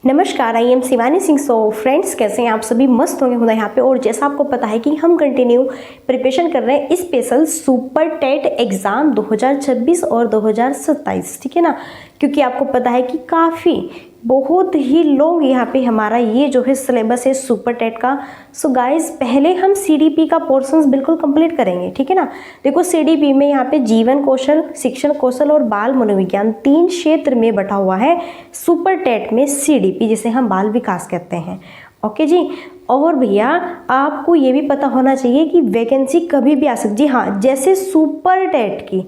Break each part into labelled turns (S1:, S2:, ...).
S1: नमस्कार, I am Shivani Singh. So friends, कैसे हैं आप सभी? मस्त होंगे खुदा यहाँ पे। और जैसा आपको पता है कि हम कंटिन्यू प्रिपरेशन कर रहे हैं स्पेशल सुपर टेट एग्ज़ाम 2026 और 2027, ठीक है ना। क्योंकि आपको पता है कि काफ़ी बहुत ही लोग यहाँ पे हमारा ये जो है सिलेबस है सुपर टेट का। सो गाइस, पहले हम सीडीपी का पोर्शंस बिल्कुल कंप्लीट करेंगे, ठीक है ना। देखो, सीडीपी में यहाँ पे जीवन कौशल, शिक्षण कौशल और बाल मनोविज्ञान 3 क्षेत्र में बटा हुआ है सुपर टेट में सीडीपी, जिसे हम बाल विकास कहते हैं। ओके जी। और भैया, आपको ये भी पता होना चाहिए कि वैकेंसी कभी भी आ सकती। जी हाँ, जैसे सुपर टेट की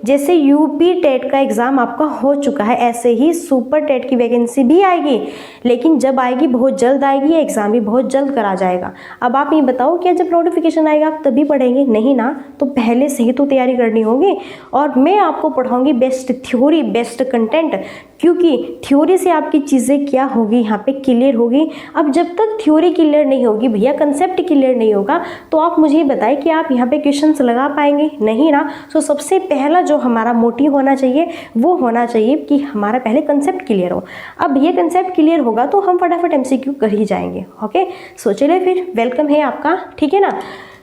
S1: जैसे यूपी टेट का एग्ज़ाम आपका हो चुका है, ऐसे ही सुपर टेट की वैकेंसी भी आएगी। लेकिन जब आएगी बहुत जल्द आएगी, एग्ज़ाम भी बहुत जल्द करा जाएगा। अब आप ये बताओ, क्या जब नोटिफिकेशन आएगा आप तभी पढ़ेंगे? नहीं ना, तो पहले से ही तो तैयारी करनी होगी। और मैं आपको पढ़ाऊँगी बेस्ट थ्योरी, बेस्ट कंटेंट, क्योंकि थ्योरी से आपकी चीज़ें क्या होगी, यहाँ पे क्लियर होगी। अब जब तक थ्योरी क्लियर नहीं होगी भैया, कंसेप्ट क्लियर नहीं होगा, तो आप मुझे बताएं कि आप यहाँ पे क्वेश्चंस लगा पाएंगे? नहीं ना। सो सबसे पहला जो हमारा मोटिव होना चाहिए वो होना चाहिए कि हमारा पहले कंसेप्ट क्लियर हो। अब भैया कंसेप्ट क्लियर होगा तो हम फटाफट एमसीक्यू कर ही जाएंगे। ओके, सो चलिए फिर, वेलकम है आपका, ठीक है ना।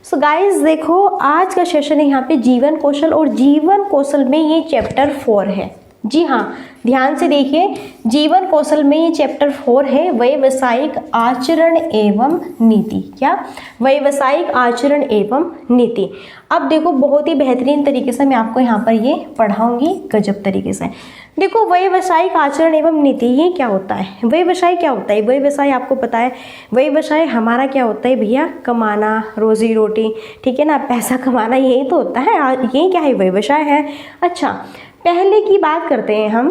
S1: सो गाइज देखो, आज का सेशन है यहाँ पे जीवन कौशल, और जीवन कौशल में ये चैप्टर 4 है। जी हाँ, ध्यान से देखिए, जीवन कौशल में ये चैप्टर 4 है, व्यावसायिक आचरण एवं नीति। क्या? व्यावसायिक आचरण एवं नीति। अब देखो, बहुत ही बेहतरीन तरीके से मैं आपको यहाँ पर ये पढ़ाऊंगी, गजब तरीके से। देखो, व्यावसायिक आचरण एवं नीति ये क्या होता है? व्यवसाय क्या होता है? व्यवसाय आपको पता है, व्यवसाय हमारा क्या होता है भैया? कमाना, रोजी रोटी, ठीक है ना, पैसा कमाना, यही तो होता है। यही क्या है? व्यवसाय है। अच्छा, पहले की बात करते हैं हम।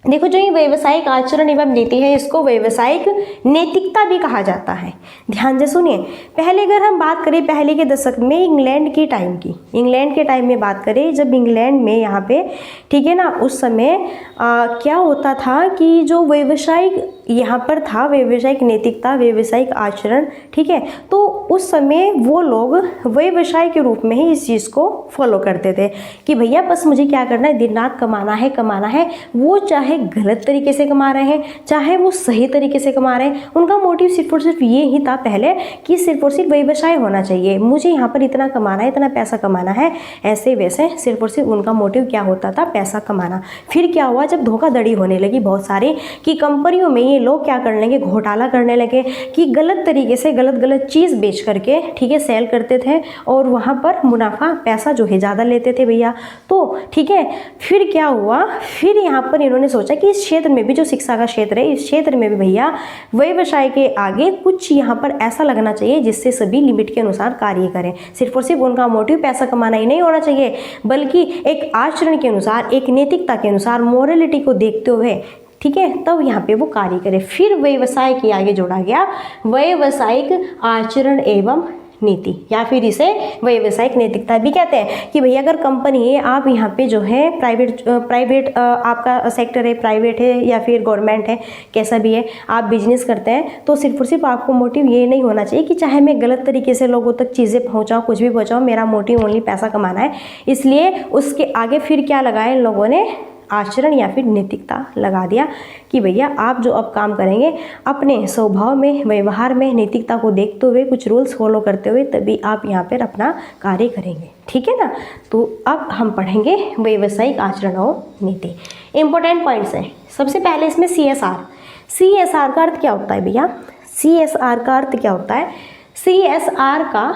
S1: देखो, जो ये व्यावसायिक आचरण एवं नीति है, इसको व्यावसायिक नैतिकता भी कहा जाता है। ध्यान से सुनिए, पहले अगर हम बात करें पहले के दशक में इंग्लैंड के टाइम की, इंग्लैंड के टाइम में बात करें, जब इंग्लैंड में यहाँ पे, ठीक है ना, उस समय क्या होता था कि जो व्यावसायिक यहाँ पर था, व्यावसायिक नैतिकता, व्यावसायिक आचरण, ठीक है, तो उस समय वो लोग व्यवसाय के रूप में ही इस चीज़ को फॉलो करते थे कि भैया बस मुझे क्या करना है, दिन रात कमाना है। वो चाहे गलत तरीके से कमा रहे हैं, चाहे वो सही तरीके से कमा रहे हैं, उनका मोटिव सिर्फ और सिर्फ ये ही था पहले कि सिर्फ और सिर्फ व्यवसाय होना चाहिए, मुझे यहाँ पर इतना कमाना है, इतना पैसा कमाना है, ऐसे वैसे सिर्फ और सिर्फ उनका मोटिव क्या होता था? पैसा कमाना। फिर क्या हुआ, जब धोखाधड़ी होने लगी बहुत सारी, कि कंपनियों में ये लोग क्या करने लगे, घोटाला करने लगे, कि गलत तरीके से गलत चीज़ बेच करके, ठीक है, सेल करते थे, और वहाँ पर मुनाफा, पैसा जो है ज़्यादा लेते थे भैया। तो ठीक है, फिर क्या हुआ, फिर यहाँ पर इन्होंने सोचा कि इस क्षेत्र में भी, जो शिक्षा का क्षेत्र है, इस क्षेत्र में भी भैया व्यवसाय के आगे कुछ यहाँ पर ऐसा लगना चाहिए जिससे सभी लिमिट के अनुसार कार्य करें। सिर्फ और सिर्फ उनका मोटिव पैसा कमाना ही नहीं होना चाहिए, बल्कि एक आचरण के अनुसार, एक नैतिकता के अनुसार, मोरलिटी को देखते हुए, ठीक है, तब यहाँ पे वो कार्य करे। फिर व्यवसाय के आगे जोड़ा गया व्यावसायिक आचरण एवं नीति, या फिर इसे व्यावसायिक नैतिकता भी कहते हैं। कि भैया अगर कंपनी है, आप यहाँ पे जो है प्राइवेट आपका सेक्टर है, प्राइवेट है या फिर गवर्नमेंट है, कैसा भी है, आप बिजनेस करते हैं, तो सिर्फ और सिर्फ आपको मोटिव ये नहीं होना चाहिए कि चाहे मैं गलत तरीके से लोगों तक चीज़ें पहुँचाऊँ, कुछ भी पहुँचाऊँ, मेरा मोटिव ओनली पैसा कमाना है। इसलिए उसके आगे फिर क्या लगाया इन लोगों ने? आचरण या फिर नैतिकता लगा दिया कि भैया आप जो अब काम करेंगे, अपने स्वभाव में, व्यवहार में नैतिकता को देखते हुए, कुछ रूल्स फॉलो करते हुए, तभी आप यहाँ पर अपना कार्य करेंगे, ठीक है ना। तो अब हम पढ़ेंगे व्यावसायिक आचरण और नीति। इंपॉर्टेंट पॉइंट्स हैं। सबसे पहले इसमें CSR का अर्थ क्या होता है भैया? CSR का अर्थ क्या होता है? CSR का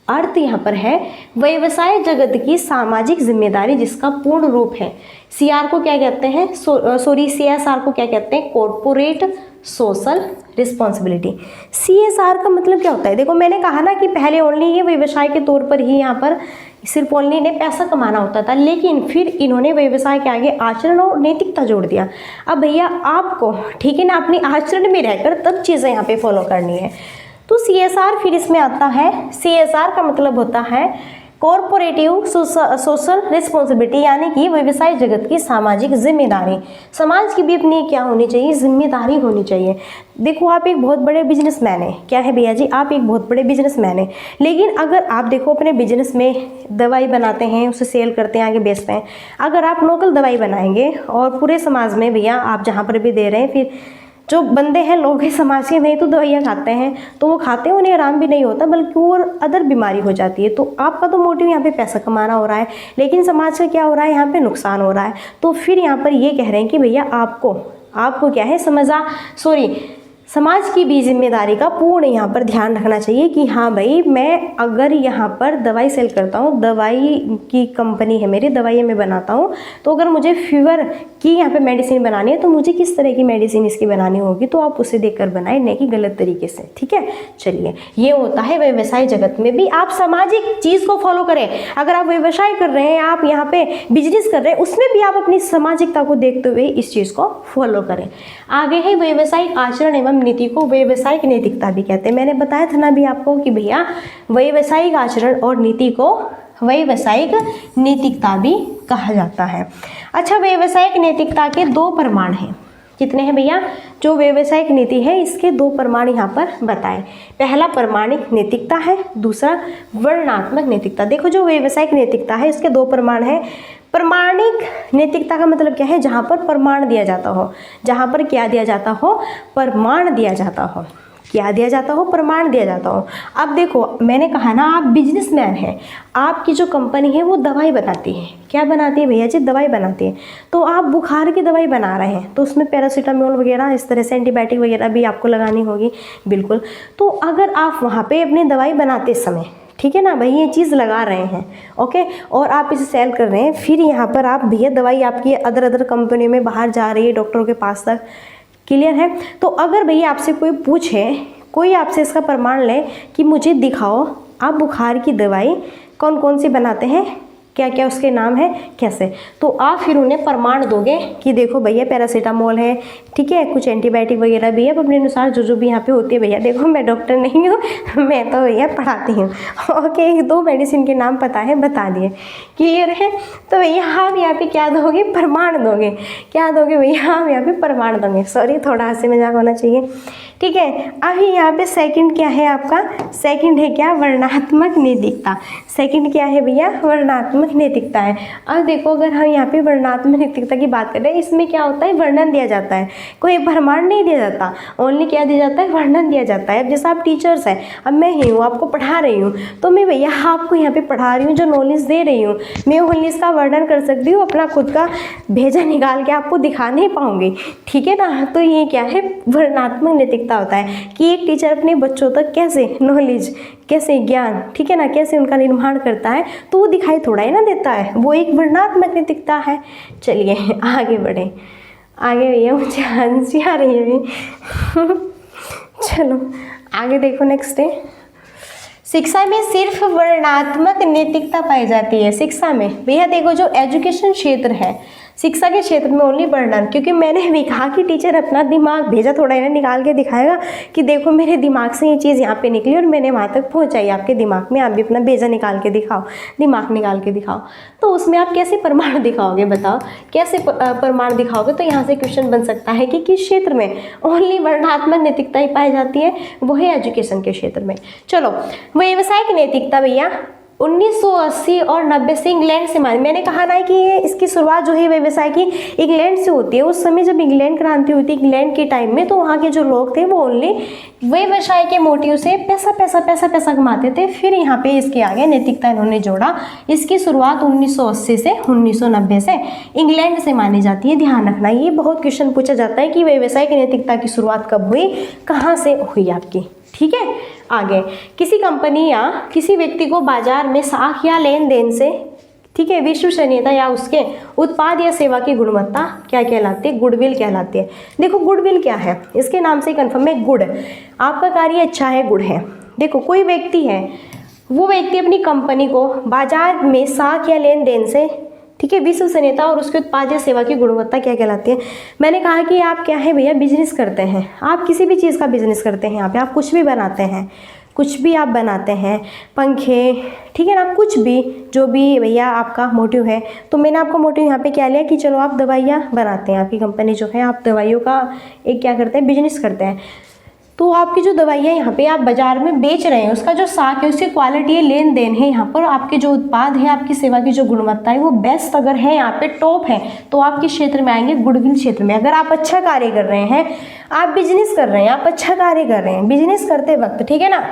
S1: अर्थ यहाँ पर है व्यवसाय जगत की सामाजिक जिम्मेदारी, जिसका पूर्ण रूप है। CR को क्या कहते हैं? CSR को क्या कहते हैं? Corporate social responsibility. CSR का मतलब क्या होता है? देखो, मैंने कहा ना कि पहले ओनली ये व्यवसाय के तौर पर ही यहाँ पर सिर्फ ओनली ने पैसा कमाना होता था, लेकिन फिर इन्होंने व्यवसाय के आगे आचरण और नैतिकता जोड़ दिया। अब भैया आपको, ठीक है ना, अपनी आचरण में रहकर तब चीज़ें यहाँ पे फॉलो करनी है। तो CSR फिर इसमें आता है। CSR का मतलब होता है कॉरपोरेटिव सोशल रिस्पॉन्सिबिलिटी, यानी कि व्यवसाय जगत की सामाजिक जिम्मेदारी। समाज की भी अपनी क्या होनी चाहिए, जिम्मेदारी होनी चाहिए। देखो आप एक बहुत बड़े बिजनेसमैन हैं, क्या है भैया जी, आप एक बहुत बड़े बिजनेसमैन हैं, लेकिन अगर आप देखो अपने बिजनेस में दवाई बनाते हैं, उसे सेल करते हैं, आगे बेचते हैं, अगर आप लोकल दवाई बनाएंगे और पूरे समाज में भैया आप जहाँ पर भी दे रहे हैं, फिर जो बंदे हैं लोग हैं समाज के, नहीं तो दवाइयाँ खाते हैं, तो वो खाते हैं उन्हें आराम भी नहीं होता बल्कि और अदर बीमारी हो जाती है। तो आपका तो मोटिव यहाँ पे पैसा कमाना हो रहा है, लेकिन समाज का क्या हो रहा है, यहाँ पे नुकसान हो रहा है। तो फिर यहाँ पर ये कह रहे हैं कि भैया आपको क्या है समाज की भी जिम्मेदारी का पूर्ण यहाँ पर ध्यान रखना चाहिए कि हाँ भाई, मैं अगर यहाँ पर दवाई सेल करता हूँ, दवाई की कंपनी है मेरी, दवाई मैं बनाता हूँ, तो अगर मुझे फीवर की यहाँ पे मेडिसिन बनानी है तो मुझे किस तरह की मेडिसिन इसकी बनानी होगी, तो आप उसे देखकर बनाए, नहीं कि गलत तरीके से। ठीक है, चलिए, ये होता है व्यवसाय जगत में भी आप सामाजिक चीज़ को फॉलो करें। अगर आप व्यवसाय कर रहे हैं, आप यहाँ पे बिजनेस कर रहे हैं, उसमें भी आप अपनी सामाजिकता को देखते हुए इस चीज़ को फॉलो करें। आगे है व्यवसायिक आचरण एवं नीति को व्यवसायिक नैतिकता भी कहते हैं। मैंने बताया था ना भी आपको कि भैया व्यवसायिक आचरण और नीति को व्यवसायिक नैतिकता भी कहा जाता है। अच्छा, व्यवसायिक नैतिकता के 2 प्रमाण हैं। कितने हैं भैया? जो व्यवसायिक नीति है इसके 2 प्रमाण यहाँ पर बताएं। पहला प्रमाणिक नैतिकता है, दूसरा वर्णनात्मक नैतिकता। देखो जो व्यवसायिक नैतिकता है इसके 2 प्रमाण हैं। प्रमाणिक नैतिकता का मतलब क्या है? जहाँ पर प्रमाण दिया जाता हो, जहाँ पर क्या दिया जाता हो? प्रमाण दिया जाता हो। क्या दिया जाता हो? प्रमाण दिया जाता हो। अब देखो मैंने कहा ना, आप बिजनेसमैन हैं, आपकी जो कंपनी है वो दवाई बनाती है। क्या बनाती है भैया जी? दवाई बनाती है। तो आप बुखार की दवाई बना रहे हैं तो उसमें पैरासीटामोल वगैरह इस तरह से एंटीबायोटिक वगैरह भी आपको लगानी होगी, बिल्कुल। तो अगर आप वहाँ पे अपनी दवाई बनाते समय, ठीक है ना भाई, ये चीज़ लगा रहे हैं, ओके, और आप इसे सेल कर रहे हैं, फिर यहाँ पर आप भैया दवाई आपकी अदर कंपनियों में बाहर जा रही है, डॉक्टरों के पास तक, क्लियर है। तो अगर भैया आपसे कोई पूछे, कोई आपसे इसका प्रमाण ले कि मुझे दिखाओ आप बुखार की दवाई कौन कौन सी बनाते हैं, क्या क्या उसके नाम है, कैसे, तो आप फिर उन्हें प्रमाण दोगे कि देखो भैया पैरासीटामोल है, ठीक है, कुछ एंटीबायोटिक वगैरह भी है, अपने अनुसार जो भी यहाँ पे होती है। भैया देखो मैं डॉक्टर नहीं हूँ, मैं तो भैया पढ़ाती हूँ, ओके, 2 मेडिसिन के नाम पता है, बता दिए, क्लियर है। तो भैया आप यहाँ पे क्या दोगे? प्रमाण दोगे। क्या दोगे भैया? आप यहाँ पे प्रमाण दोगे। सॉरी, थोड़ा हंसी मजाक होना चाहिए, ठीक है। अभी यहाँ पे सेकंड क्या है आपका? सेकंड है क्या? वर्णनात्मक नैतिकता। सेकंड क्या है भैया? वर्णनात्मक नैतिकता है। अब देखो अगर हम यहाँ पे वर्णनात्मक नैतिकता की बात करें, इसमें क्या होता है? वर्णन दिया जाता है, कोई प्रमाण नहीं दिया जाता, ओनली क्या दिया जाता है? वर्णन दिया जाता है। अब जैसे आप टीचर्स हैं, अब मैं ही हूँ, आपको पढ़ा रही हूँ, तो मैं भैया आपको यहाँ पे पढ़ा रही हूँ, जो नॉलेज दे रही हूँ, मैं ओनली इसका वर्णन कर सकती हूँ, अपना खुद का भेजा निकाल के आपको दिखा नहीं पाऊंगी, ठीक है ना। तो ये क्या है? वर्णनात्मक नैतिकता होता है कि एक टीचर अपने बच्चों तक कैसे नॉलेज, कैसे ज्ञान, ठीक है ना, कैसे उनका निर्माण करता है, तो वो दिखाई थोड़ा ही ना देता है, वो एक वर्णनात्मक नैतिकता है। चलिए आगे बढ़े, आगे भैया मुझे हंसी आ रही है चलो आगे देखो, नेक्स्ट है शिक्षा में सिर्फ वर्णनात्मक नैतिकता पाई जाती है। शिक्षा में भैया देखो जो एजुकेशन क्षेत्र है, शिक्षा के क्षेत्र में ओनली वर्णन, क्योंकि मैंने भी कहा कि टीचर अपना दिमाग भेजा थोड़ा इन्हें निकाल के दिखाएगा कि देखो मेरे दिमाग से ये चीज़ यहाँ पे निकली और मैंने वहाँ तक पहुँचाई आपके दिमाग में, आप भी अपना भेजा निकाल के दिखाओ, दिमाग निकाल के दिखाओ। तो उसमें आप कैसे प्रमाण दिखाओगे? बताओ कैसे प्रमाण दिखाओगे? तो यहाँ से क्वेश्चन बन सकता है कि किस क्षेत्र में ओनली वर्णनात्मक नैतिकता ही पाई जाती है? वो है एजुकेशन के क्षेत्र में। चलो व्यावसायिक नैतिकता भैया 1980 और 90 से इंग्लैंड से मैंने कहा ना कि इसकी शुरुआत जो है व्यवसाय की इंग्लैंड से होती है। उस समय जब इंग्लैंड क्रांति हुई थी, इंग्लैंड के टाइम में, तो वहाँ के जो लोग थे वो ओनली व्यवसाय के मोटिव से पैसा पैसा पैसा पैसा कमाते थे। फिर यहाँ पे इसके आगे नैतिकता इन्होंने जोड़ा। इसकी शुरुआत 1980 से 1990 से इंग्लैंड से मानी जाती है। ध्यान रखना, ये बहुत क्वेश्चन पूछा जाता है कि व्यवसाय की नैतिकता की शुरुआत कब हुई, कहाँ से हुई आपकी, ठीक है। आगे किसी कंपनी या किसी व्यक्ति को बाजार में साख या लेन देन से, ठीक है, विश्वसनीयता या उसके उत्पाद या सेवा की गुणवत्ता क्या कहलाती है? गुडविल कहलाती है। देखो गुडविल क्या है? इसके नाम से कन्फर्म है, गुड, आपका कार्य अच्छा है, गुड है। देखो कोई व्यक्ति है, वो व्यक्ति अपनी कंपनी को बाजार में साख या लेन देन से, ठीक है, विश्वसनीयता और उसके उत्पाद या सेवा की गुणवत्ता क्या कहलाती है? मैंने कहा कि आप क्या है भैया, बिजनेस करते हैं, आप किसी भी चीज़ का बिजनेस करते हैं, यहाँ पे आप कुछ भी बनाते हैं, कुछ भी आप बनाते हैं, पंखे, ठीक है ना, कुछ भी, जो भी भैया आपका मोटिव है। तो मैंने आपका मोटिव यहाँ पे क्या लिया कि चलो आप दवाइयाँ बनाते हैं, आपकी कंपनी जो है आप दवाइयों का एक क्या करते हैं, बिजनेस करते हैं। तो आपकी जो दवाइयाँ यहाँ पे आप बाजार में बेच रहे हैं, उसका जो साख है, उसकी क्वालिटी है, लेन देन है, यहाँ पर आपके जो उत्पाद है, आपकी सेवा की जो गुणवत्ता है वो बेस्ट अगर है, यहाँ पे टॉप है, तो आप किस क्षेत्र में आएंगे, गुडविल क्षेत्र में। अगर आप अच्छा कार्य कर रहे हैं, आप बिजनेस कर रहे हैं, आप अच्छा कार्य कर रहे हैं बिजनेस करते वक्त, ठीक है ना,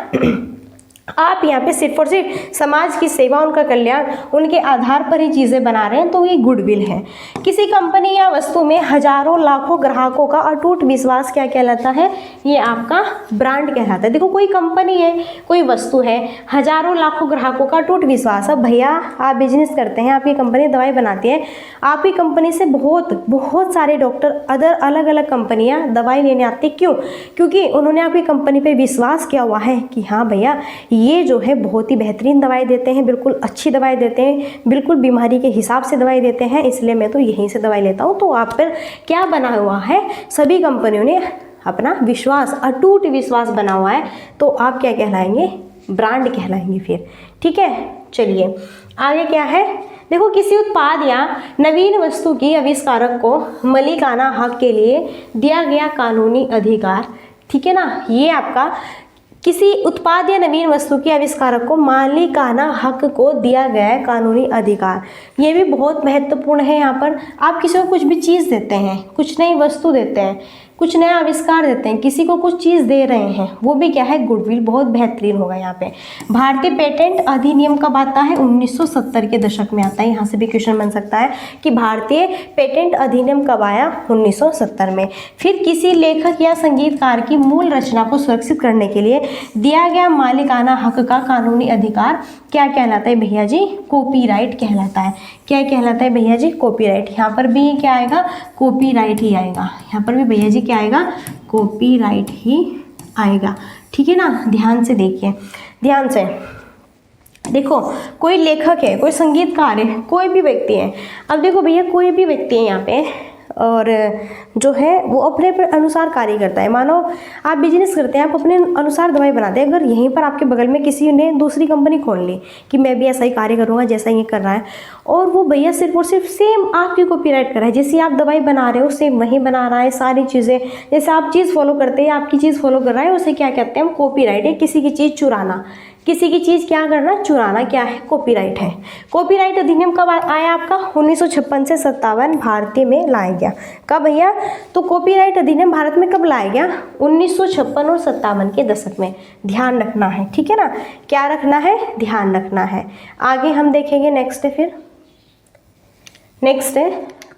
S1: आप यहाँ पे सिर्फ और सिर्फ समाज की सेवा, उनका कल्याण, उनके आधार पर ही चीज़ें बना रहे हैं, तो ये गुडविल है। किसी कंपनी या वस्तु में हजारों लाखों ग्राहकों का अटूट विश्वास क्या कहलाता है, ये आपका ब्रांड कहलाता है। देखो कोई कंपनी है, कोई वस्तु है, हजारों लाखों ग्राहकों का अटूट विश्वास। अब भैया आप बिजनेस करते हैं, आपकी कंपनी दवाई बनाती है, आपकी कंपनी से बहुत सारे डॉक्टर अलग अलग कंपनियाँ दवाई लेने आते हैं। क्यों? क्योंकि उन्होंने आपकी कंपनी पर विश्वास किया हुआ है कि हाँ भैया ये जो है बहुत ही बेहतरीन दवाई देते हैं, बिल्कुल अच्छी दवाई देते हैं, बिल्कुल बीमारी के हिसाब से दवाई देते हैं, इसलिए मैं तो यहीं से दवाई लेता हूँ। तो आप पर क्या बना हुआ है, सभी कंपनियों ने अपना विश्वास, अटूट विश्वास बना हुआ है, तो आप क्या कहलाएंगे, ब्रांड कहलाएंगे फिर, ठीक है। चलिए आगे क्या है, देखो किसी उत्पाद या नवीन वस्तु की आविष्कारक को मालिकाना हक के लिए दिया गया कानूनी अधिकार, ठीक है ना, ये आपका किसी उत्पाद या नवीन वस्तु के आविष्कारक को मालिकाना हक को दिया गया है कानूनी अधिकार। ये भी बहुत महत्वपूर्ण है। यहाँ पर आप किसी को कुछ भी चीज़ देते हैं, कुछ नई वस्तु देते हैं, कुछ नया आविष्कार देते हैं, किसी को कुछ चीज़ दे रहे हैं, वो भी क्या है, गुडविल, बहुत बेहतरीन होगा। यहाँ पे भारतीय पेटेंट अधिनियम कब आता है, 1970 के दशक में आता है। यहाँ से भी क्वेश्चन बन सकता है कि भारतीय पेटेंट अधिनियम कब आया, 1970 में। फिर किसी लेखक या संगीतकार की मूल रचना को सुरक्षित करने के लिए दिया गया मालिकाना हक का कानूनी अधिकार क्या कहलाता है भैया जी, कॉपीराइट कहलाता है। क्या कहलाता है भैया जी, कॉपीराइट। यहाँ पर भी क्या आएगा, कॉपीराइट ही आएगा। यहाँ पर भी भैया जी क्या आएगा, कॉपीराइट ही आएगा, ठीक है ना। ध्यान से देखिए, ध्यान से देखो, कोई लेखक है, कोई संगीतकार है, कोई भी व्यक्ति है। अब देखो भैया कोई भी व्यक्ति है यहाँ पे, और जो है वो अपने अनुसार कार्य करता है। मानो आप बिजनेस करते हैं, आप अपने अनुसार दवाई बनाते हैं। अगर यहीं पर आपके बगल में किसी ने दूसरी कंपनी खोल ली कि मैं भी ऐसा ही कार्य करूँगा जैसा ये कर रहा है, और वो भैया सिर्फ और सिर्फ सेम आपकी कॉपीराइट कर रहा है, जैसे आप दवाई बना रहे हो सेम वही बना रहा है, सारी चीज़ें जैसे आप चीज़ फॉलो करते हैं, आपकी चीज़ फॉलो कर रहा है, उसे क्या कहते हैं हम, कॉपीराइट है। किसी की चीज़ चुराना, किसी की चीज़ क्या करना, चुराना, क्या है, कॉपीराइट है। कॉपीराइट अधिनियम कब आया आपका, 1956 से 57 भारतीय में लाया गया। कब भैया, तो कॉपीराइट अधिनियम भारत में कब लाया गया, 1956 और 57 के दशक में। ध्यान रखना है, ठीक है ना, क्या रखना है, ध्यान रखना है। आगे हम देखेंगे, नेक्स्ट है, फिर नेक्स्ट है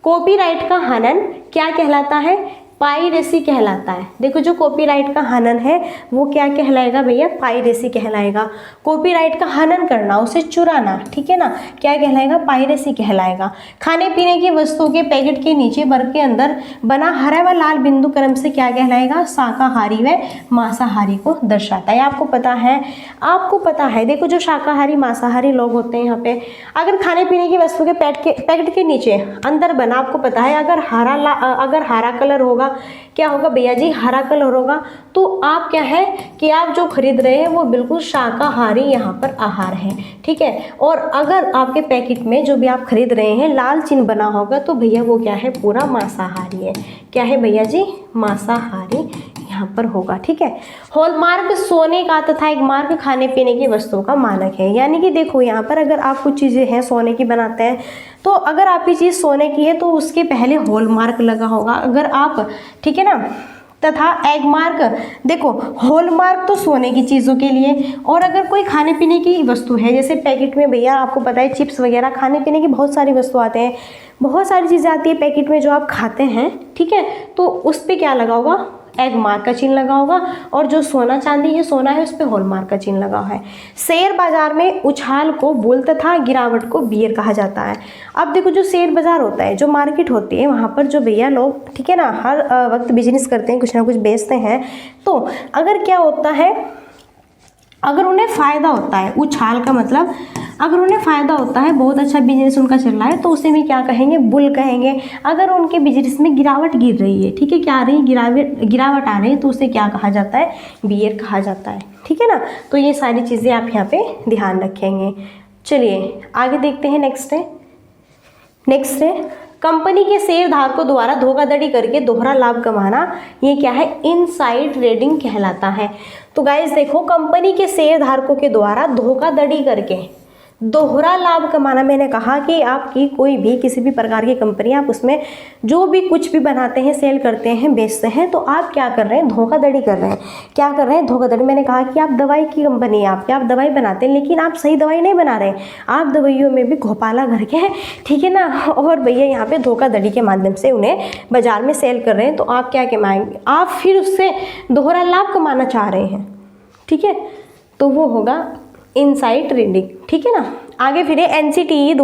S1: कॉपीराइट का हनन क्या कहलाता है, पाइरेसी कहलाता है। देखो जो कॉपीराइट का हनन है वो क्या कहलाएगा भैया, पाइरेसी कहलाएगा। कॉपीराइट का हनन करना, उसे चुराना, ठीक है ना, क्या कहलाएगा, पाइरेसी कहलाएगा। खाने पीने की वस्तुओं के पैकेट के नीचे वर्ग के अंदर बना हरा व लाल बिंदु क्रम से क्या कहलाएगा, शाकाहारी व मांसाहारी को दर्शाता है। आपको पता है, आपको पता है, देखो जो शाकाहारी मांसाहारी लोग होते हैं यहाँ पे, अगर खाने पीने की वस्तु के पैकेट के नीचे अंदर बना, आपको पता है अगर हरा कलर होगा, क्या होगा भैया जी, हरा कलर होगा, तो आप क्या है कि आप जो खरीद रहे हैं वो बिल्कुल शाकाहारी यहाँ पर आहार है, ठीक है। और अगर आपके पैकेट में जो भी आप खरीद रहे हैं लाल चिन्ह बना होगा तो भैया वो क्या है, पूरा मांसाहारी है। क्या है भैया जी, मांसाहारी यहाँ पर होगा, ठीक है। हॉलमार्क सोने का तथा एक मार्क खाने पीने की वस्तुओं का मानक है। यानी कि देखो यहाँ पर अगर आप कुछ चीज़ें हैं सोने की बनाते हैं, तो अगर आपकी चीज़ सोने की है तो उसके पहले हॉलमार्क लगा होगा। अगर आप, ठीक है ना, तथा एग मार्क, देखो हॉलमार्क तो सोने की चीज़ों के लिए, और अगर कोई खाने पीने की वस्तु है, जैसे पैकेट में भैया आपको पता है चिप्स वगैरह, खाने पीने की बहुत सारी वस्तु आते हैं, बहुत सारी चीज़ें आती है पैकेट में जो आप खाते हैं, ठीक है, तो उस पर क्या लगा होगा, एग मार्क का चिन्ह लगा होगा। और जो सोना चांदी है, सोना है, उस पर हॉलमार्क का चिन्ह लगा है। शेयर बाजार में उछाल को बुल तथा गिरावट को बियर कहा जाता है। अब देखो जो शेयर बाजार होता है, जो मार्केट होती है, वहाँ पर जो भैया लोग, ठीक है ना, हर वक्त बिजनेस करते हैं, कुछ ना कुछ बेचते हैं। तो अगर क्या होता है, अगर उन्हें फ़ायदा होता है, उछाल का मतलब अगर उन्हें फ़ायदा होता है, बहुत अच्छा बिजनेस उनका चल रहा है, तो उसे भी क्या कहेंगे, बुल कहेंगे। अगर उनके बिजनेस में गिरावट गिर रही है, ठीक है, क्या आ रही है, गिरावट आ रही है, तो उसे क्या कहा जाता है, बियर कहा जाता है, ठीक है ना। तो ये सारी चीज़ें आप यहाँ पे ध्यान रखेंगे। चलिए आगे देखते हैं। नेक्स्ट है कंपनी के शेयरधारकों द्वारा धोखाधड़ी करके दोहरा लाभ कमाना, ये क्या है, इनसाइड ट्रेडिंग कहलाता है। तो गाइस देखो, कंपनी के शेयरधारकों के द्वारा धोखाधड़ी करके दोहरा लाभ कमाना, मैंने कहा कि आपकी कोई भी किसी भी प्रकार की कंपनी, आप उसमें जो भी कुछ भी बनाते हैं, सेल करते हैं, बेचते हैं, तो आप क्या कर रहे हैं, धोखाधड़ी कर रहे हैं। क्या कर रहे हैं, धोखाधड़ी। मैंने कहा कि आप दवाई की कंपनी है, आपकी, आप दवाई बनाते हैं, लेकिन आप सही दवाई नहीं बना रहे, आप दवाइयों में भी घोटाला करके हैं, ठीक है ना, और भैया यहाँ पे धोखाधड़ी के माध्यम से उन्हें बाजार में सेल कर रहे हैं, तो आप क्या कमाएंगे, आप फिर उससे दोहरा लाभ कमाना चाह रहे हैं, ठीक है, तो वो होगा इनसाइड ट्रेडिंग, ठीक है ना। आगे फिर एनसीटीई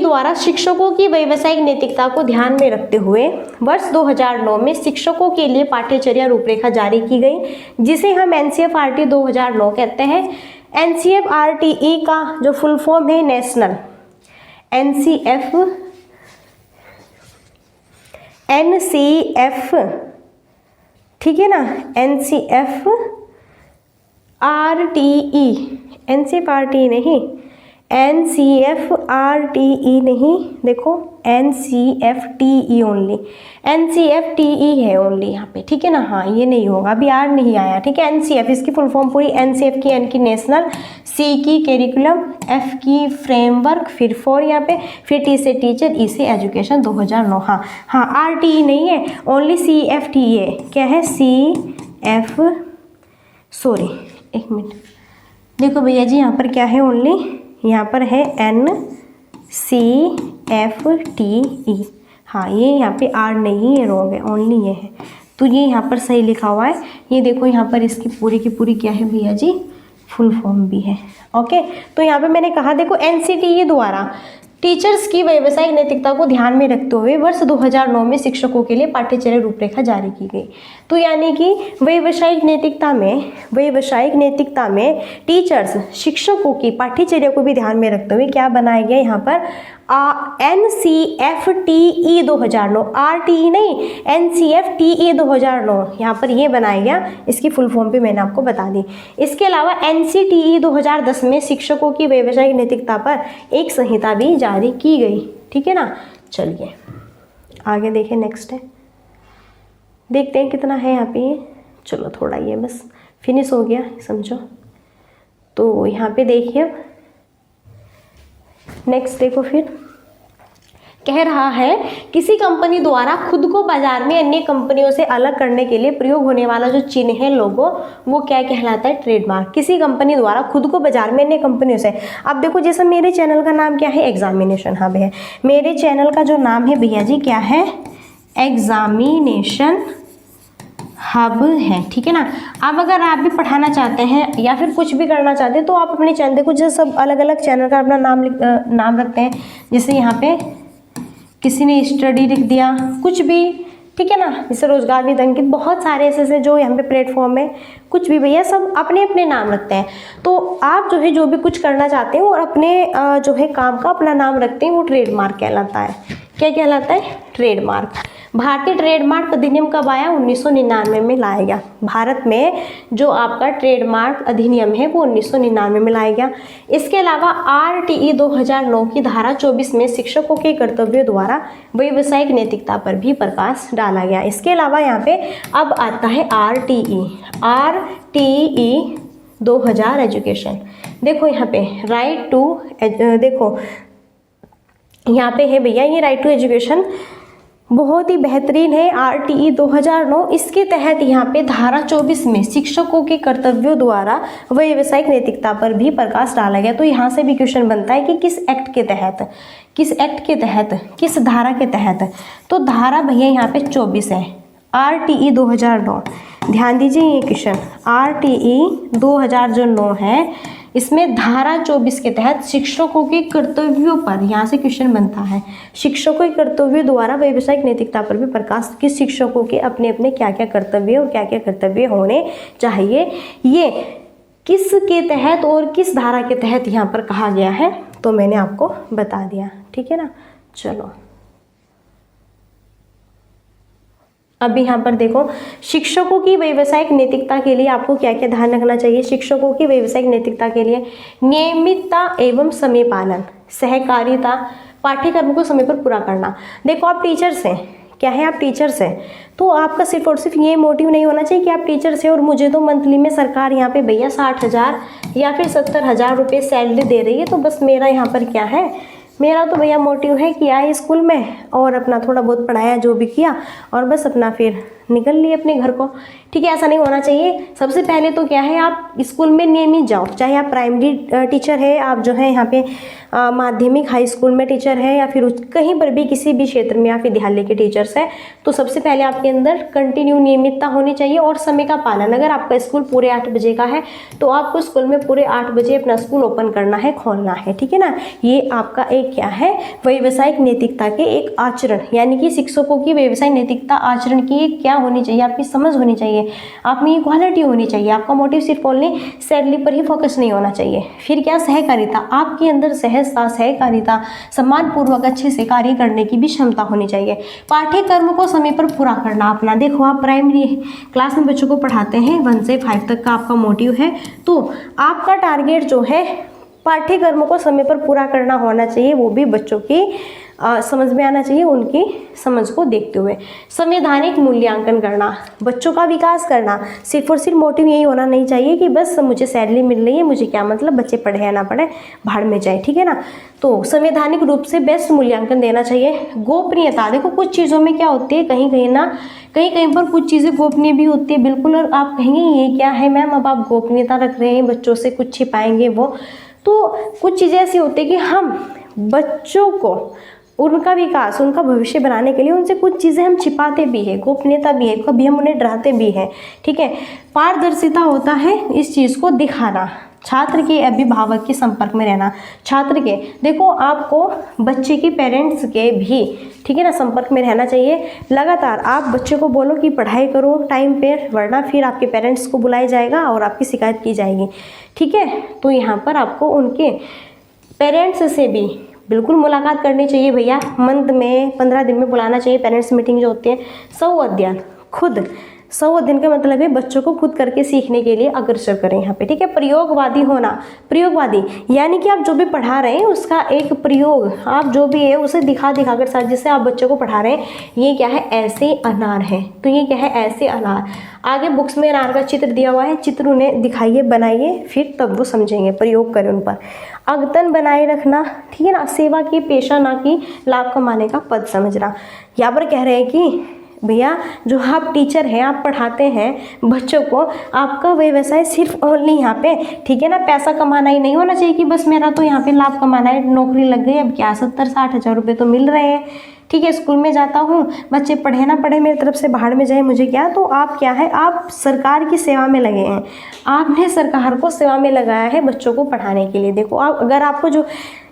S1: द्वारा शिक्षकों की व्यावसायिक नैतिकता को ध्यान में रखते हुए वर्ष 2009 में शिक्षकों के लिए पाठ्यचर्या रूपरेखा जारी की गई, जिसे हम एनसीएफआरटी 2009 कहते हैं। एनसीएफआरटी का जो फुल फॉर्म है नेशनल, एनसीएफ, ठीक है ना, एनसीएफआरटी नहीं, देखो एनसीएफटीई ओनली, एनसीएफटीई है ओनली यहाँ पे, ठीक है ना। हाँ, ये नहीं होगा, अभी आर नहीं आया, ठीक है। एनसीएफ, इसकी फुल फॉर्म पूरी, एनसीएफ की, एन की नेशनल, सी की कैरिकुलम, एफ की फ्रेमवर्क, फिर 4 यहाँ पे, फिर टी से टीचर, ई से एजुकेशन 2009। हाँ, आरटीई नहीं है, ओनली सीएफटीई है। क्या है, एक मिनट, देखो भैया जी, यहाँ पर क्या है, ओनली यहाँ पर है NCFTE। हाँ, ये यहाँ पे आर नहीं है, रॉन्ग है, ओनली ये है, तो ये यहाँ पर सही लिखा हुआ है। ये देखो यहाँ पर इसकी पूरी की पूरी क्या है भैया जी, फुल फॉर्म भी है। ओके, तो यहाँ पे मैंने कहा देखो, एनसीटीई द्वारा टीचर्स की व्यावसायिक नैतिकता को ध्यान में रखते हुए वर्ष 2009 में शिक्षकों के लिए पाठ्यचर्या रूपरेखा जारी की गई। तो यानी कि व्यावसायिक नैतिकता में टीचर्स, शिक्षकों की पाठ्यचर्या को भी ध्यान में रखते हुए क्या बनाया गया यहाँ पर, NCFTE 2009, RTE नहीं, NCFTE 2009 यहाँ पर ये बनाया गया। इसकी फुल फॉर्म भी मैंने आपको बता दी। इसके अलावा NCTE 2010 में शिक्षकों की व्यावसायिक नैतिकता पर एक संहिता भी जारी की गई, ठीक है ना। चलिए आगे देखें, नेक्स्ट है, देखते हैं कितना है यहाँ पे। चलो थोड़ा ये बस फिनिश हो गया समझो। तो यहाँ पे देखिए, नेक्स्ट देखो, फिर कह रहा है किसी कंपनी द्वारा खुद को बाजार में अन्य कंपनियों से अलग करने के लिए प्रयोग होने वाला जो चिन्ह है, लोगो, वो क्या कहलाता है, ट्रेडमार्क। किसी कंपनी द्वारा खुद को बाजार में अन्य कंपनियों से, अब देखो जैसे मेरे चैनल का नाम क्या है, एग्जामिनेशन हब है। मेरे चैनल का जो नाम है भैया जी क्या है, एग्जामिनेशन हब है, ठीक है ना। अब अगर आप भी पढ़ाना चाहते हैं या फिर कुछ भी करना चाहते हैं तो आप अपने चैनल, देखो जैसे सब अलग अलग चैनल का अपना नाम रखते हैं। जैसे यहाँ पे किसी ने स्टडी लिख दिया, कुछ भी, ठीक है ना। जैसे रोजगार विद अंकित, बहुत सारे ऐसे जो यहाँ पे प्लेटफॉर्म है, कुछ भी भैया सब अपने अपने नाम रखते हैं। तो आप जो है जो भी कुछ करना चाहते हो और अपने जो है काम का अपना नाम रखते हैं, वो ट्रेडमार्क कहलाता है। क्या कहलाता है, ट्रेडमार्क। भारतीय ट्रेडमार्क अधिनियम कब आया, 1999 में लाया गया। भारत में जो आपका ट्रेडमार्क अधिनियम है वो 1999 में लाया गया। इसके अलावा RTE 2009 की धारा 24 में शिक्षकों के कर्तव्यों द्वारा व्यावसायिक नैतिकता पर भी प्रकाश डाला गया। इसके अलावा यहाँ पे अब आता है RTE 2000 एजुकेशन। देखो यहाँ पे राइट टू, देखो यहाँ पे है भैया, ये राइट टू एजुकेशन बहुत ही बेहतरीन है, RTE 2009। इसके तहत यहाँ पे धारा 24 में शिक्षकों के कर्तव्यों द्वारा व्यावसायिक नैतिकता पर भी प्रकाश डाला गया। तो यहाँ से भी क्वेश्चन बनता है कि किस एक्ट के तहत, किस धारा के तहत। तो धारा भैया यहाँ पे 24 है, RTE 2009। ध्यान दीजिए ये क्वेश्चन, RTE 2009 है, इसमें धारा 24 के तहत शिक्षकों के कर्तव्यों पर, यहाँ से क्वेश्चन बनता है, शिक्षकों के कर्तव्यों द्वारा व्यावसायिक नैतिकता पर भी प्रकाश, कि शिक्षकों के अपने अपने क्या क्या कर्तव्य और क्या क्या कर्तव्य होने चाहिए, ये किसके तहत और किस धारा के तहत यहाँ पर कहा गया है, तो मैंने आपको बता दिया। ठीक है ना। चलो अब यहाँ पर देखो, शिक्षकों की व्यावसायिक नैतिकता के लिए आपको क्या क्या ध्यान रखना चाहिए। शिक्षकों की व्यावसायिक नैतिकता के लिए नियमितता एवं समय पालन, सहकारिता, पाठ्यक्रम को समय पर पूरा करना। देखो आप टीचर्स हैं, क्या है, आप टीचर्स हैं, तो आपका सिर्फ और सिर्फ ये मोटिव नहीं होना चाहिए कि आप टीचर्स हैं और मुझे तो मंथली में सरकार यहाँ पे भैया 60,000 या फिर 70,000 रुपये सैलरी दे रही है, तो बस मेरा यहाँ पर क्या है, मेरा तो भैया मोटिव है कि आए स्कूल में और अपना थोड़ा बहुत पढ़ाया जो भी किया और बस अपना फिर निकल लिए अपने घर को। ठीक है, ऐसा नहीं होना चाहिए। सबसे पहले तो क्या है, आप स्कूल में नियमित जाओ, चाहे आप प्राइमरी टीचर है, आप जो है यहाँ पे माध्यमिक हाई स्कूल में टीचर है, या फिर कहीं पर भी किसी भी क्षेत्र में आप विद्यालय के टीचर्स हैं, तो सबसे पहले आपके अंदर कंटिन्यू नियमितता होनी चाहिए और समय का पालन। अगर आपका स्कूल पूरे 8 बजे का है तो आपको स्कूल में पूरे 8 बजे अपना स्कूल ओपन करना है, खोलना है। ठीक है ना। ये आपका एक क्या है, व्यावसायिक नैतिकता के एक आचरण, यानी कि शिक्षकों की व्यावसायिक नैतिकता आचरण की एक क्या होनी चाहिए, आपकी समझ होनी चाहिए, आप में ये क्वालिटी होनी चाहिए। आपका मोटिव सिर्फ ओनली सैलरी पर ही फोकस नहीं होना चाहिए। फिर क्या, सहकारिता, आपके अंदर सहजता, सहकारिता, सम्मानपूर्वक अच्छे से कार्य करने की भी क्षमता होनी चाहिए। पाठ्यक्रम को समय पर पूरा करना अपना। देखो आप प्राइमरी क्लास में बच्चों को पढ़ाते हैं, 1 से 5 तक का आपका मोटिव है, तो आपका टारगेट जो है पाठ्यक्रम को समय पर पूरा करना होना चाहिए, वो भी बच्चों की समझ में आना चाहिए, उनकी समझ को देखते हुए। संवैधानिक मूल्यांकन करना, बच्चों का विकास करना, सिर्फ और सिर्फ मोटिव यही होना नहीं चाहिए कि बस मुझे सैलरी मिल रही है, मुझे क्या मतलब, बच्चे पढ़े या ना पढ़े, भाड़ में जाए। ठीक है ना। तो संवैधानिक रूप से बेस्ट मूल्यांकन देना चाहिए। गोपनीयता, देखो कुछ चीज़ों में क्या होती है, कहीं कहीं पर कुछ चीज़ें गोपनीय भी होती है, बिल्कुल, और आप कहेंगे ये क्या है मैम, अब आप गोपनीयता रख रहे हैं, बच्चों से कुछ छिपाएंगे वो, तो कुछ चीज़ें ऐसी होती है कि हम बच्चों को उनका विकास, उनका भविष्य बनाने के लिए उनसे कुछ चीज़ें हम छिपाते भी हैं, गोपनीयता भी है, कभी हम उन्हें डराते भी हैं। ठीक है। पारदर्शिता होता है इस चीज़ को दिखाना, छात्र के अभिभावक के संपर्क में रहना, छात्र के, देखो आपको बच्चे के पेरेंट्स के भी, ठीक है ना, संपर्क में रहना चाहिए। लगातार आप बच्चे को बोलो कि पढ़ाई करो टाइम पे, वरना फिर आपके पेरेंट्स को बुलाया जाएगा और आपकी शिकायत की जाएगी। ठीक है। तो यहाँ पर आपको उनके पेरेंट्स से भी बिल्कुल मुलाकात करनी चाहिए भैया, मंथ में 15 दिन में बुलाना चाहिए, पेरेंट्स मीटिंग जो होती है। स्व-अध्ययन, खुद स्व-अध्ययन का मतलब है बच्चों को खुद करके सीखने के लिए अग्रसर करें यहाँ पे। ठीक है। प्रयोगवादी होना, प्रयोगवादी यानी कि आप जो भी पढ़ा रहे हैं उसका एक प्रयोग, आप जो भी है उसे दिखा कर साथ, जिससे आप बच्चों को पढ़ा रहे हैं, ये क्या है, ऐसे अनार है, तो ये क्या है, ऐसे अनार। आगे बुक्स में अनार का चित्र दिया हुआ है, चित्र उन्हें दिखाइए, बनाइए, फिर तब वो समझेंगे, प्रयोग करें उन पर। अद्यतन बनाए रखना, ठीक है ना, सेवा की पेशा ना कि लाभ कमाने का पद समझना। यहाँ पर कह रहे हैं कि भैया जो आप टीचर हैं, आप पढ़ाते हैं बच्चों को, आपका व्यवसाय सिर्फ ओनली यहाँ पे, ठीक है ना, पैसा कमाना ही नहीं होना चाहिए कि बस मेरा तो यहाँ पे लाभ कमाना है, नौकरी लग गई, अब क्या 70-60 हज़ार रुपये तो मिल रहे हैं। ठीक है, स्कूल में जाता हूँ, बच्चे पढ़े ना पढ़े, मेरी तरफ से बाहर में जाए, मुझे क्या। तो आप क्या है, आप सरकार की सेवा में लगे हैं, आपने सरकार को सेवा में लगाया है बच्चों को पढ़ाने के लिए। देखो आप, अगर आपको जो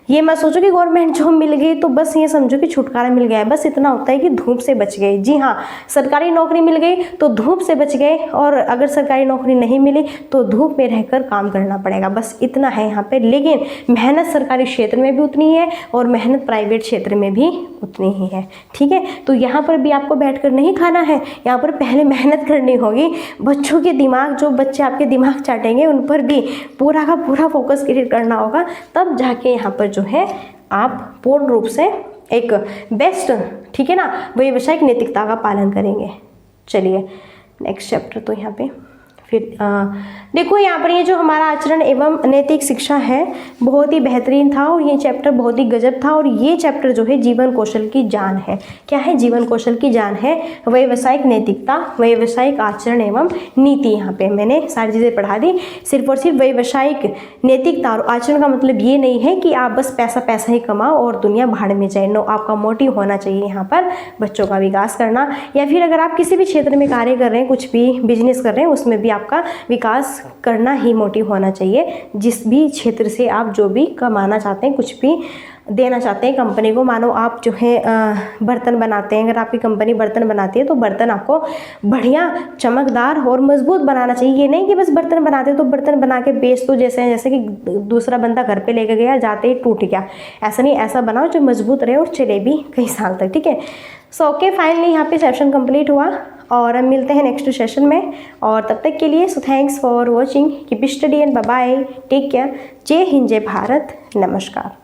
S1: ये मत सोचो कि गवर्नमेंट जॉब मिल गई तो बस ये समझो कि छुटकारा मिल गया है, बस इतना होता है कि धूप से बच गए। जी हाँ, सरकारी नौकरी मिल गई तो धूप से बच गए, और अगर सरकारी नौकरी नहीं मिली तो धूप में रहकर काम करना पड़ेगा, बस इतना है यहाँ पे। लेकिन मेहनत सरकारी क्षेत्र में भी उतनी है और मेहनत प्राइवेट क्षेत्र में भी उतनी ही है। ठीक है। तो यहाँ पर भी आपको बैठकर नहीं खाना है, यहाँ पर पहले मेहनत करनी होगी। बच्चों के दिमाग, जो बच्चे आपके दिमाग चाटेंगे, उन पर भी पूरा का पूरा फोकस क्रिएट करना होगा, तब जाके यहाँ पर जो है आप पूर्ण रूप से एक बेस्ट, ठीक है ना, व्यावसायिक नैतिकता का पालन करेंगे। चलिए नेक्स्ट चैप्टर, तो यहाँ पे फिर देखो यहाँ पर ये जो हमारा आचरण एवं नैतिक शिक्षा है बहुत ही बेहतरीन था, और ये चैप्टर बहुत ही गजब था। और ये चैप्टर जो है जीवन कौशल की जान है। क्या है, जीवन कौशल की जान है, व्यावसायिक नैतिकता, व्यावसायिक आचरण एवं नीति। यहाँ पे मैंने सारी चीज़ें पढ़ा दी। सिर्फ और सिर्फ व्यावसायिक नैतिकता और आचरण का मतलब ये नहीं है कि आप बस पैसा ही कमाओ और दुनिया भाड़ में जाए। नो, आपका मोटिव होना चाहिए यहाँ पर बच्चों का विकास करना, या फिर अगर आप किसी भी क्षेत्र में कार्य कर रहे हैं, कुछ भी बिजनेस कर रहे हैं, उसमें भी आपका विकास करना ही मोटिव होना चाहिए। जिस भी क्षेत्र से आप जो भी कमाना चाहते हैं, कुछ भी देना चाहते हैं कंपनी को, मानो आप जो है बर्तन बनाते हैं, अगर आपकी कंपनी बर्तन बनाती है तो बर्तन आपको बढ़िया चमकदार और मजबूत बनाना चाहिए। ये नहीं कि बस बर्तन बनाते तो बर्तन बना के बेच दो, जैसे कि दूसरा बंदा घर पे लेके गया, जाते ही टूट गया, ऐसा नहीं, ऐसा बनाओ जो मजबूत रहे और चले भी कई साल तक, ठीक है। सो ओके, फाइनली यहाँ पे सेशन कंप्लीट हुआ और हम मिलते हैं नेक्स्ट सेशन में, और तब तक के लिए so thanks for watching, keep study and bye bye, take care, जय हिंद, जय भारत, नमस्कार।